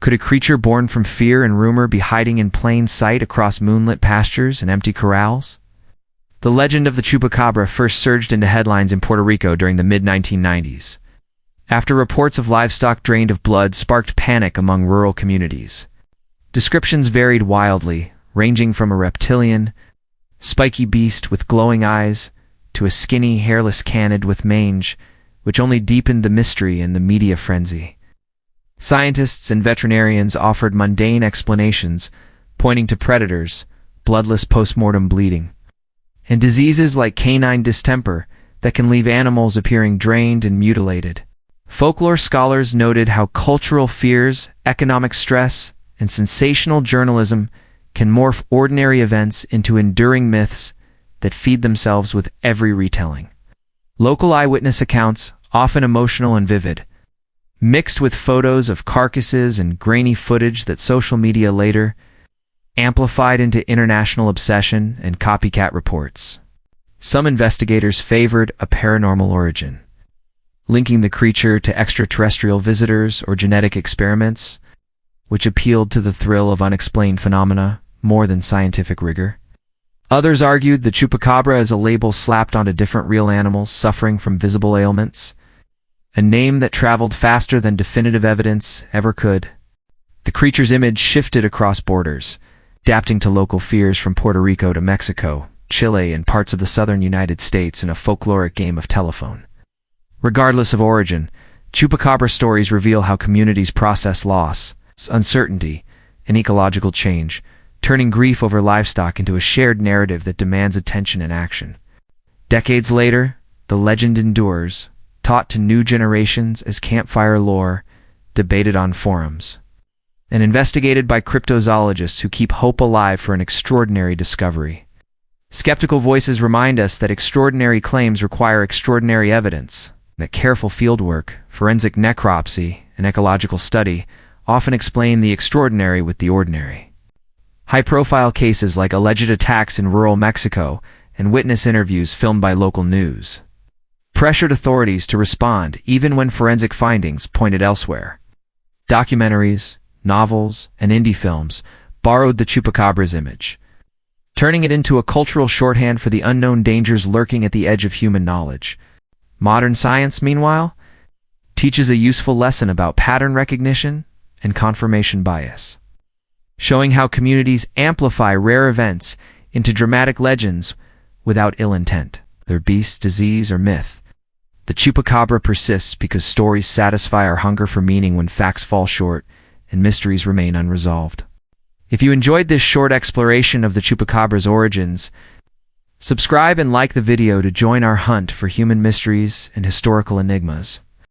Could a creature born from fear and rumor be hiding in plain sight across moonlit pastures and empty corrals? The legend of the Chupacabra first surged into headlines in Puerto Rico during the mid-1990s, after reports of livestock drained of blood sparked panic among rural communities. Descriptions varied wildly, ranging from a reptilian, spiky beast with glowing eyes to a skinny, hairless canid with mange, which only deepened the mystery and the media frenzy. Scientists and veterinarians offered mundane explanations, pointing to predators, bloodless post-mortem bleeding, and diseases like canine distemper that can leave animals appearing drained and mutilated. Folklore scholars noted how cultural fears, economic stress, and sensational journalism can morph ordinary events into enduring myths that feed themselves with every retelling. Local eyewitness accounts, often emotional and vivid, mixed with photos of carcasses and grainy footage that social media later amplified into international obsession and copycat reports. Some investigators favored a paranormal origin, linking the creature to extraterrestrial visitors or genetic experiments, which appealed to the thrill of unexplained phenomena more than scientific rigor. Others argued the Chupacabra as a label slapped onto different real animals suffering from visible ailments, a name that traveled faster than definitive evidence ever could. The creature's image shifted across borders, adapting to local fears from Puerto Rico to Mexico, Chile, and parts of the southern United States in a folkloric game of telephone. Regardless of origin, Chupacabra stories reveal how communities process loss, uncertainty, and ecological change, turning grief over livestock into a shared narrative that demands attention and action. Decades later, the legend endures, taught to new generations as campfire lore, debated on forums, and investigated by cryptozoologists who keep hope alive for an extraordinary discovery. Skeptical voices remind us that extraordinary claims require extraordinary evidence, that careful fieldwork, forensic necropsy, and ecological study often explain the extraordinary with the ordinary. High-profile cases like alleged attacks in rural Mexico and witness interviews filmed by local news pressured authorities to respond even when forensic findings pointed elsewhere. Documentaries, novels, and indie films borrowed the Chupacabra's image, turning it into a cultural shorthand for the unknown dangers lurking at the edge of human knowledge. Modern science, meanwhile, teaches a useful lesson about pattern recognition and confirmation bias, showing how communities amplify rare events into dramatic legends without ill intent. Whether beast, disease, or myth, the Chupacabra persists because stories satisfy our hunger for meaning when facts fall short and mysteries remain unresolved. If you enjoyed this short exploration of the Chupacabra's origins, subscribe and like the video to join our hunt for human mysteries and historical enigmas.